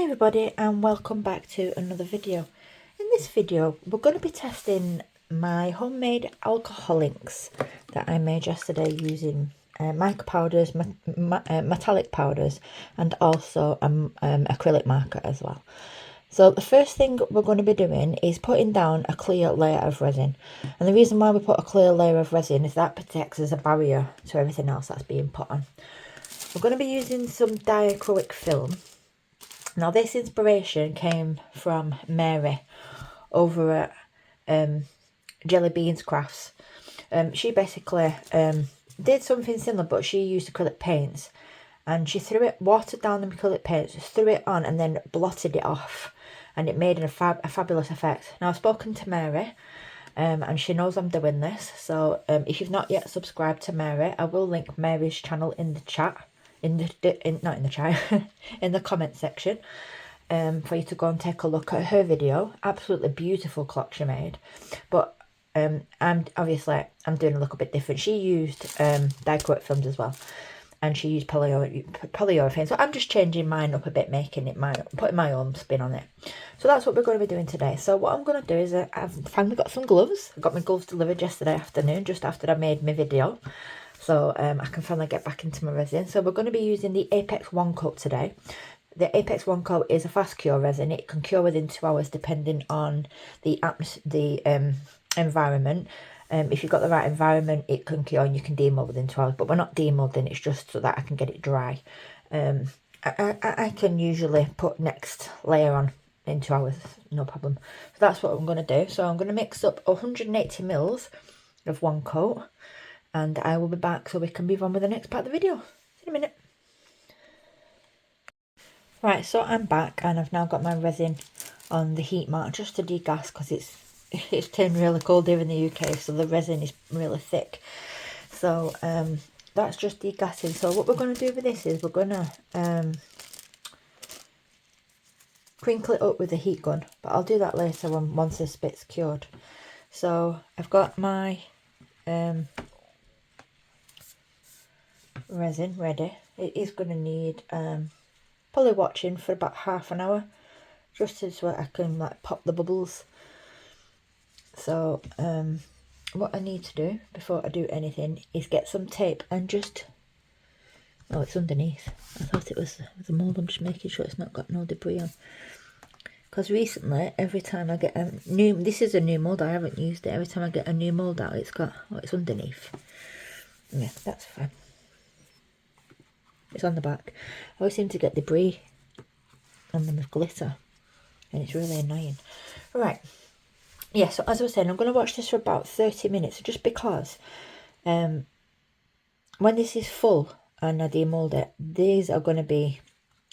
Everybody, and welcome back to another video. In this video we're going to be testing my homemade alcohol inks that I made yesterday using mica powders, metallic powders, and also acrylic marker as well. So the first thing we're going to be doing is putting down a clear layer of resin, and the reason why we put a clear layer of resin is that protects as a barrier to everything else that's being put on. We're going to be using some diacrylic film. Now this inspiration came from Mary over at Jelly Beans Craftz. She basically did something similar, but she used acrylic paints, and she watered down the acrylic paints, threw it on, and then blotted it off, and it made a fabulous effect. Now I've spoken to Mary, and she knows I'm doing this, so if you've not yet subscribed to Mary, I will link Mary's channel in the chat. Not in the chat, in the comment section, for you to go and take a look at her video. Absolutely beautiful clock she made, but I'm doing a little bit different. She used diacrylic films as well, and she used polyurethane, so I'm just changing mine up a bit, putting my own spin on it. So that's what we're going to be doing today. So what I'm going to do is I've finally got some gloves. I got my gloves delivered yesterday afternoon, just after I made my video. So I can finally get back into my resin. So we're going to be using the Apex 1 coat today. The Apex 1 coat is a fast cure resin. It can cure within 2 hours depending on the environment. If you've got the right environment, it can cure and you can demold within 2 hours. But we're not demoulding, it's just so that I can get it dry. I can usually put next layer on in 2 hours, no problem. So that's what I'm going to do. So I'm going to mix up 180 mils of 1 coat. And I will be back so we can move on with the next part of the video. See you in a minute. Right, so I'm back and I've now got my resin on the heat mat just to degas, because it's turned really cold here in the UK, so the resin is really thick. So that's just degassing. So what we're going to do with this is we're going to crinkle it up with a heat gun, but I'll do that later once this bit's cured. So I've got my resin ready. It is going to need probably watching for about half an hour, just so I can like pop the bubbles. So what I need to do before I do anything is get some tape and just, oh, it's underneath. I thought it was the mould. I'm just making sure it's not got no debris on, because recently every time I get a new, this is a new mould, I haven't used it, every time I get a new mould out it's got, oh, it's underneath. Yeah, that's fine. It's on the back. I always seem to get debris on them with glitter, and it's really annoying. Right, yeah, so as I was saying, I'm going to watch this for about 30 minutes, just because when this is full and I demold it, these are going to be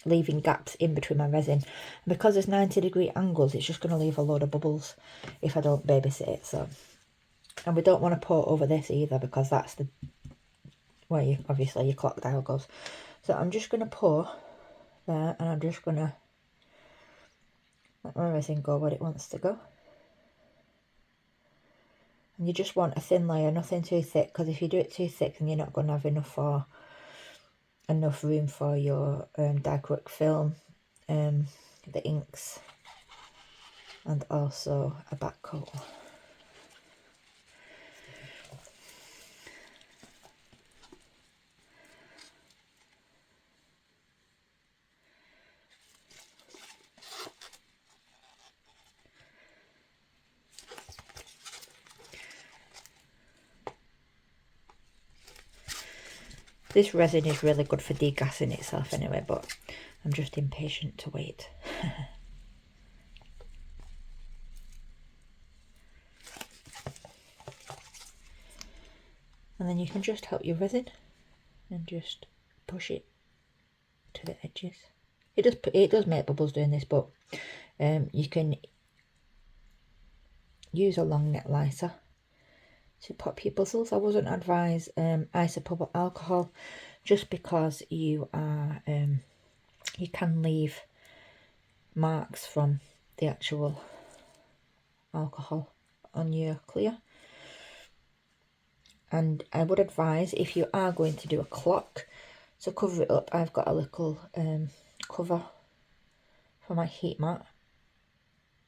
leaving gaps in between my resin, and because there's 90-degree angles, it's just going to leave a load of bubbles if I don't babysit it. So, and we don't want to pour over this either, because that's the where you obviously your clock dial goes. So I'm just going to pour there, and I'm just going to let my resin go where it wants to go. And you just want a thin layer, nothing too thick, because if you do it too thick, then you're not going to have enough room for your diacrylic film, the inks, and also a back coat. This resin is really good for degassing itself anyway, but I'm just impatient to wait. And then you can just help your resin and just push it to the edges. It does make bubbles doing this, but you can use a long neck lighter to pop your bubbles. I wouldn't advise isopropyl alcohol, just because you can leave marks from the actual alcohol on your clear. And I would advise, if you are going to do a clock, to cover it up. I've got a little cover for my heat mat.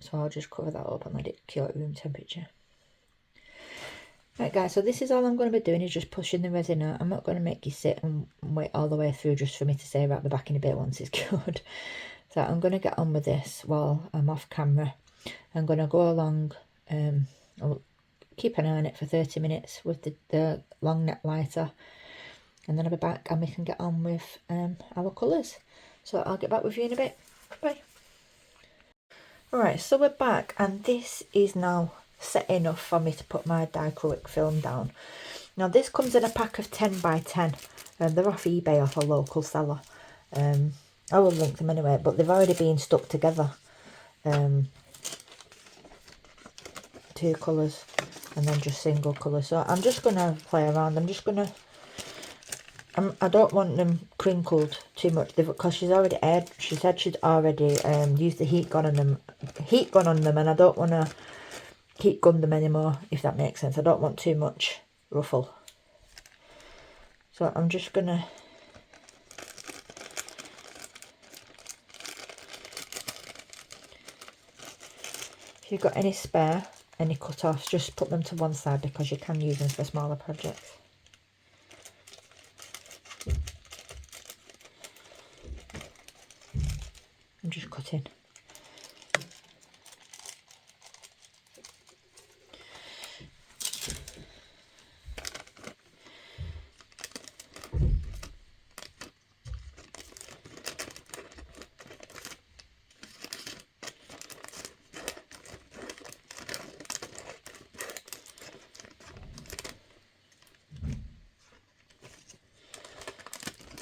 So I'll just cover that up and let it cure at room temperature. Right guys, so this is all I'm going to be doing, is just pushing the resin out. I'm not going to make you sit and wait all the way through just for me to say right, the back in a bit once it's cured. So I'm going to get on with this while I'm off camera. I'm going to go along, I'll keep an eye on it for 30 minutes with the long neck lighter. And then I'll be back and we can get on with our colours. So I'll get back with you in a bit. Bye. Alright, so we're back and this is now set enough for me to put my diacrylic film down. Now this comes in a pack of 10 by 10. They're off eBay, off a local seller. I will link them anyway, but they've already been stuck together. 2 colours and then just single colour. So I'm just going to play around. I'm just going to... I don't want them crinkled too much because she's already aired. She said she'd already used the heat gun on them, and I don't want to heat gun them anymore, if that makes sense. I don't want too much ruffle. So I'm just gonna if you've got any spare, any cut-offs, just put them to one side because you can use them for smaller projects. I'm just cutting.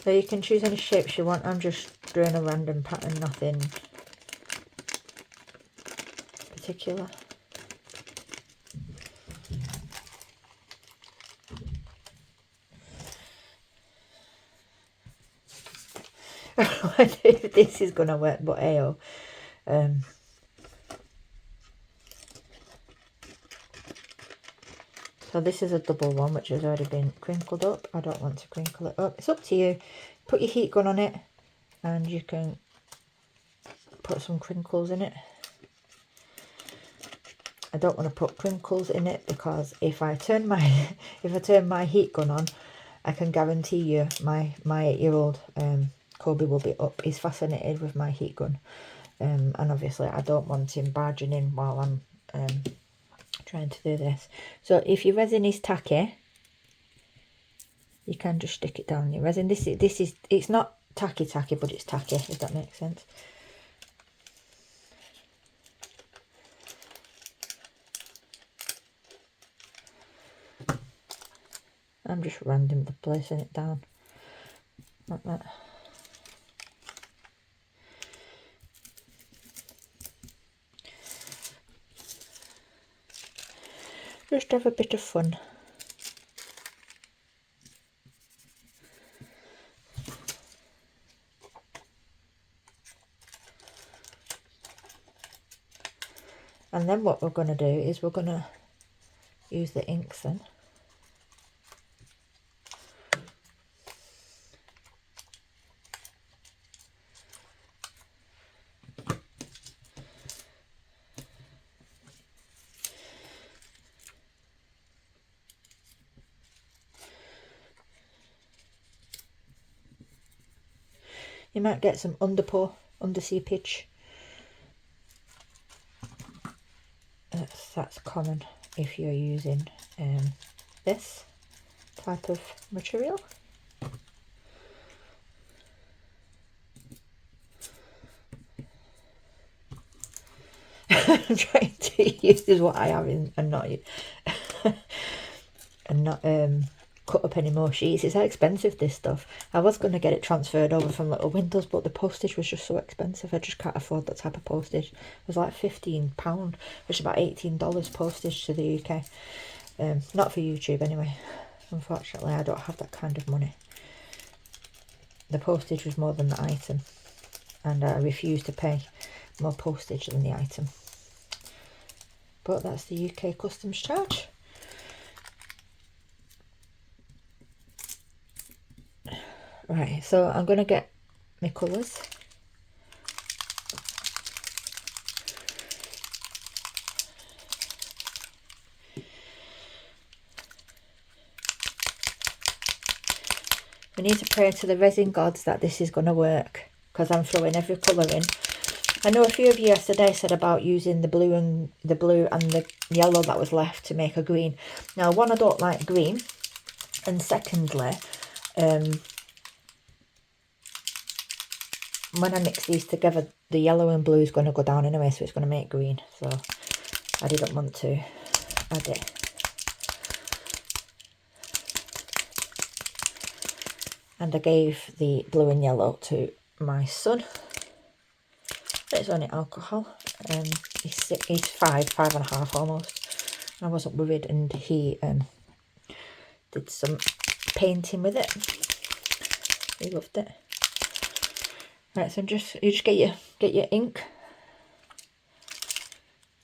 So you can choose any shapes you want. I'm just drawing a random pattern, nothing particular. I don't know if this is going to work, but ayo. So this is a double one which has already been crinkled up. I don't want to crinkle it up. It's up to you. Put your heat gun on it and you can put some crinkles in it. I don't want to put crinkles in it because if I turn my heat gun on, I can guarantee you my 8-year-old Kobe will be up. He's fascinated with my heat gun, and obviously I don't want him barging in while I'm trying to do this. So if your resin is tacky, you can just stick it down in your resin. It's not tacky, but it's tacky, if that makes sense. I'm just randomly placing it down like that. Just have a bit of fun. And then what we're going to do is we're going to use the inks then. You might get some undersea pitch. That's common if you're using this type of material. I'm trying to use what I have in, and not cut up any more sheets. It's expensive, this stuff. I was going to get it transferred over from Little Windows, but the postage was just so expensive. I just can't afford that type of postage. It was like £15, which is about $18 postage to the UK. Not for YouTube anyway. Unfortunately, I don't have that kind of money. The postage was more than the item, and I refused to pay more postage than the item. But that's the UK customs charge. Right, so I'm going to get my colours. We need to pray to the resin gods that this is going to work, because I'm throwing every colour in. I know a few of you yesterday said about using the blue and the yellow that was left to make a green. Now, one, I don't like green, and secondly, when I mix these together, the yellow and blue is going to go down anyway, so it's going to make green. So I didn't want to add it. And I gave the blue and yellow to my son. It's only alcohol. He's five and a half almost. I wasn't worried, and he did some painting with it. He loved it. Right, so you just get your ink.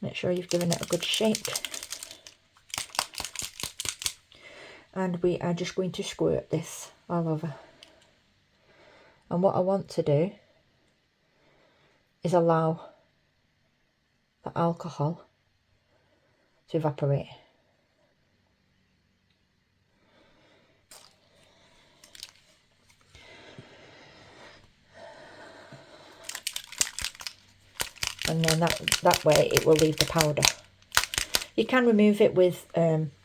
Make sure you've given it a good shake. And we are just going to squirt this all over. And what I want to do is allow the alcohol to evaporate. And then that way it will leave the powder. You can remove it with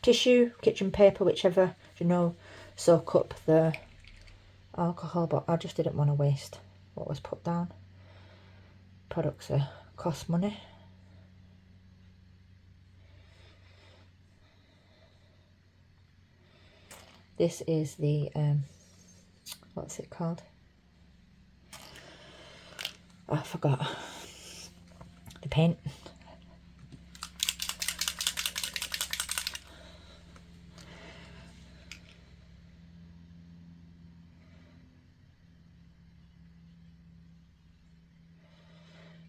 tissue, kitchen paper, whichever, soak up the alcohol, but I just didn't want to waste what was put down. Products cost money. This is the what's it called? I forgot. The paint.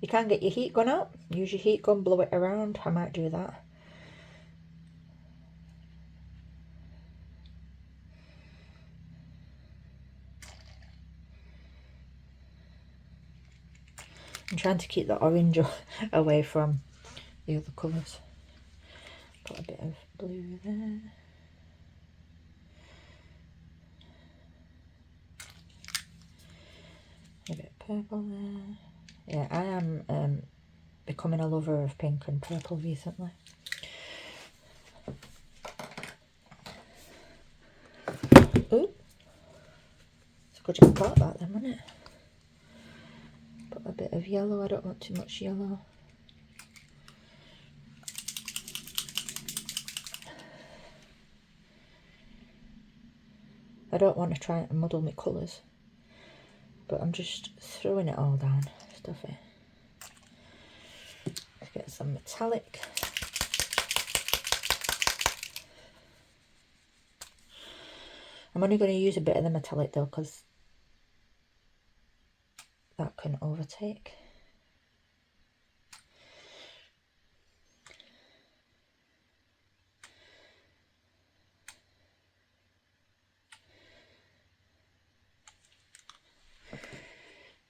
You can get your heat gun out, use your heat gun, blow it around. I might do that. I'm trying to keep the orange away from the other colours. Put a bit of blue there. A bit of purple there. Yeah, I am becoming a lover of pink and purple recently. Ooh. It's good you thought that then, wasn't it? Put a bit of yellow. I don't want too much yellow. I don't want to try and muddle my colours, but I'm just throwing it all down. Stuff it. Let's get some metallic. I'm only going to use a bit of the metallic though, because that can overtake.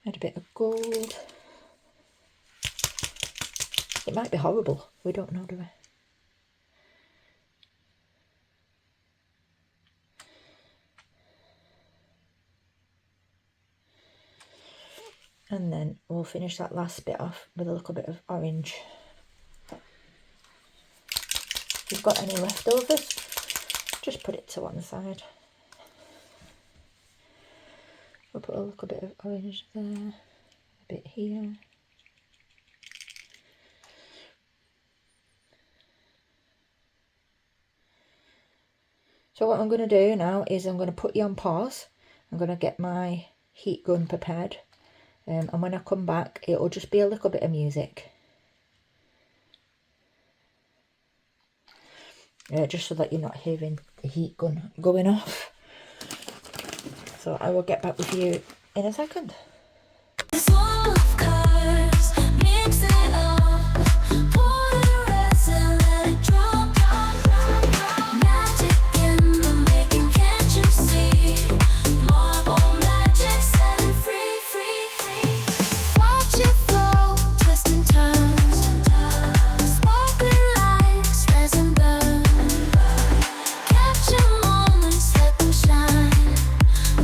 Add a bit of gold. It might be horrible. We don't know, do we? And then we'll finish that last bit off with a little bit of orange. If you've got any leftovers, just put it to one side. We'll put a little bit of orange there, a bit here. So what I'm going to do now is I'm going to put you on pause. I'm going to get my heat gun prepared. And when I come back, it'll just be a little bit of music. Just so that you're not hearing the heat gun going off. So I will get back with you in a second.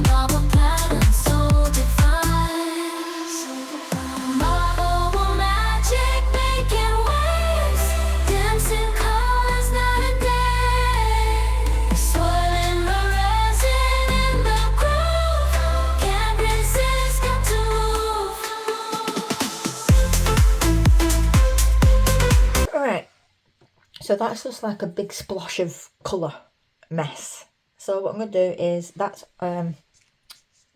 Bubble So that's just like a big splosh of colour mess. So what I'm going to do is, that's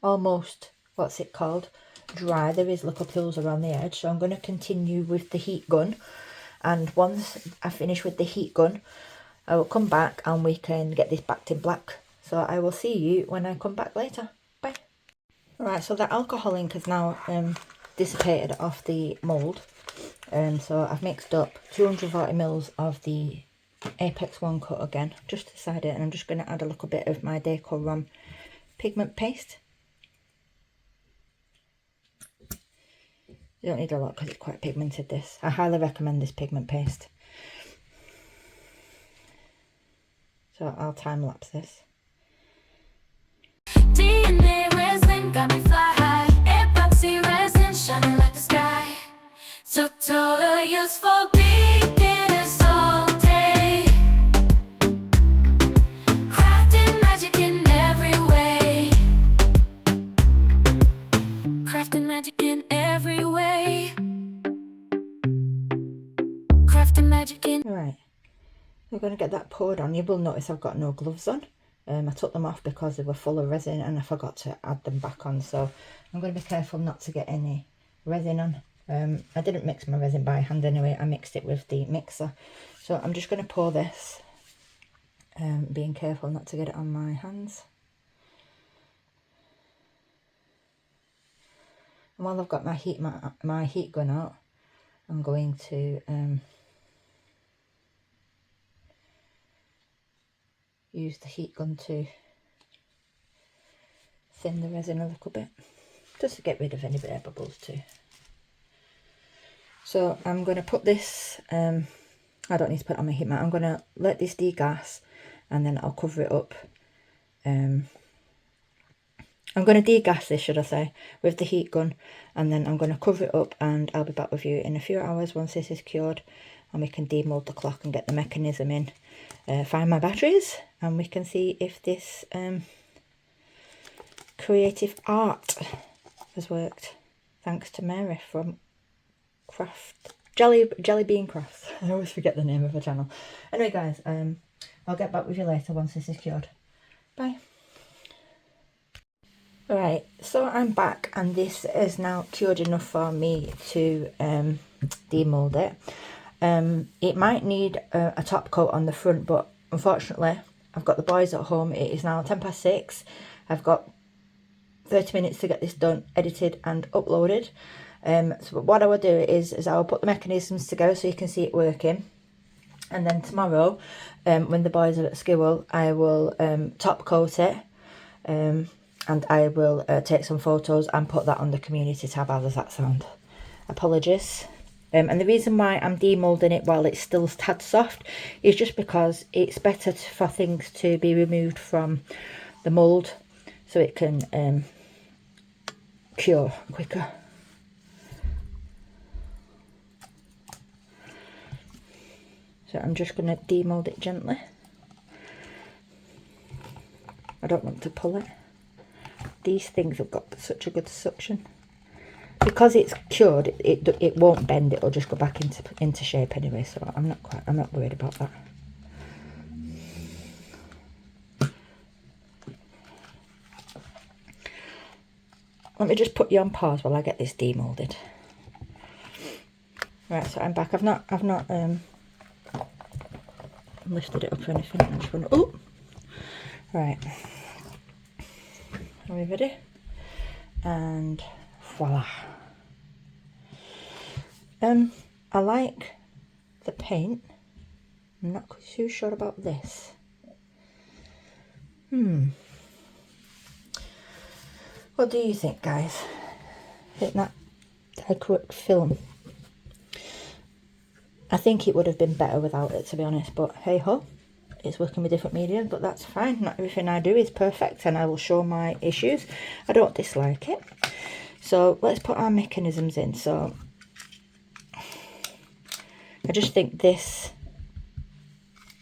almost, what's it called, dry. There is little pools around the edge, so I'm going to continue with the heat gun, and once I finish with the heat gun I will come back and we can get this back to black. So I will see you when I come back later. Bye. Right, so the alcohol ink has now dissipated off the mould. So I've mixed up 240 ml of the Apex 1 cut again, just beside it, and I'm just going to add a little bit of my DecorRom pigment paste. You don't need a lot because it's quite pigmented, this. I highly recommend this pigment paste. So I'll time lapse this. D&A resin got me fly high. Epoxy resin shining like the sky. So total useful beginners all day. Crafting magic in every way. Crafting magic in every way. Crafting magic in. Right. We're going to get that poured on. You will notice I've got no gloves on. I took them off because they were full of resin and I forgot to add them back on. So I'm going to be careful not to get any resin on. I didn't mix my resin by hand anyway. I mixed it with the mixer. So I'm just going to pour this, being careful not to get it on my hands. And while I've got my heat gun out, I'm going to use the heat gun to thin the resin a little bit, just to get rid of any air bubbles too. So I'm going to put this, I don't need to put it on my heat mat, I'm going to let this degas and then I'll cover it up. I'm going to degas this, should I say, with the heat gun, and then I'm going to cover it up, and I'll be back with you in a few hours once this is cured and we can demold the clock and get the mechanism in. Find my batteries and we can see if this creative art has worked. Thanks to Mary from Jelly Bean Craftz. I always forget the name of her channel. Anyway guys, I'll get back with you later once this is cured. Bye. Right, so I'm back and this is now cured enough for me to demold it. It might need a top coat on the front, but unfortunately I've got the boys at home. It is now 6:10. I've got 30 minutes to get this done, edited and uploaded. So what I will do is I will put the mechanisms together so you can see it working, and then tomorrow when the boys are at school I will top coat it, and I will take some photos and put that on the community tab. How does that sound? Apologies. And the reason why I'm demoulding it while it's still tad soft is just because it's better for things to be removed from the mould so it can cure quicker. So I'm just going to demould it gently. I don't want to pull it. These things have got such a good suction. Because it's cured, it won't bend. It'll just go back into shape anyway. So I'm not worried about that. Let me just put you on pause while I get this demoulded. Right, so I'm back. I've not lifted it up or anything. I'm just gonna, oh, right. Are we ready? And voila. I like the paint. I'm not too sure about this. What do you think, guys? I think that acrylic film, I think it would have been better without it, to be honest, but hey ho, it's working with different media, but that's fine. Not everything I do is perfect, and I will show my issues. I don't dislike it. So let's put our mechanisms in. So I just think this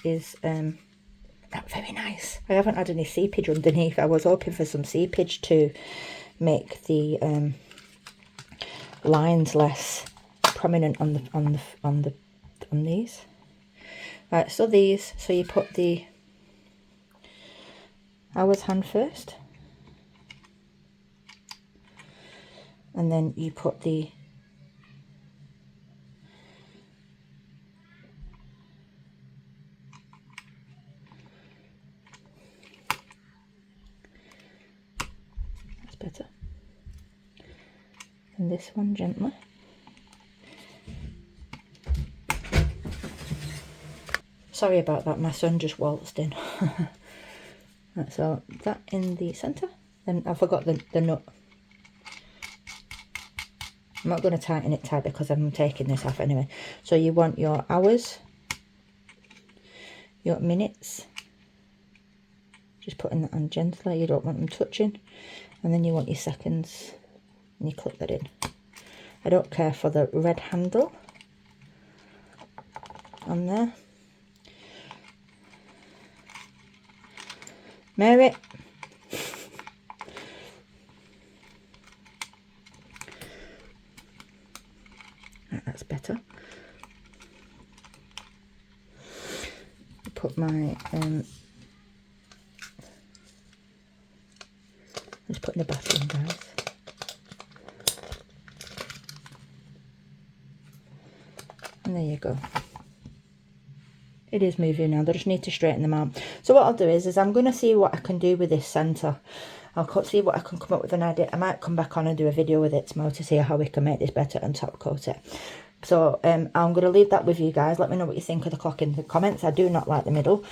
is not very nice. I haven't had any seepage underneath. I was hoping for some seepage to make the lines less prominent on these. Right, so these, so you put the hour's hand first, and then you put the that's better, and this one gently. Sorry about that, my son just waltzed in. Right, so that in the centre. Then I forgot the nut. I'm not going to tighten it tight because I'm taking this off anyway. So you want your hours, your minutes, just putting that on gently, you don't want them touching, and then you want your seconds, and you clip that in. I don't care for the red handle on there. Mary. Right, that's better. Put my just putting the batter in, guys. And there you go. It is moving now. I just need to straighten them out. So what I'll do is I'm going to see what I can do with this centre. I'll see what I can come up with an idea. I might come back on and do a video with it tomorrow to see how we can make this better and top coat it. So I'm going to leave that with you guys. Let me know what you think of the clock in the comments. I do not like the middle.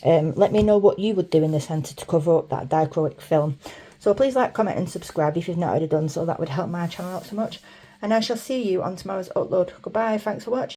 Let me know what you would do in the centre to cover up that dichroic film. So please like, comment and subscribe if you've not already done so. That would help my channel out so much. And I shall see you on tomorrow's upload. Goodbye. Thanks for watching.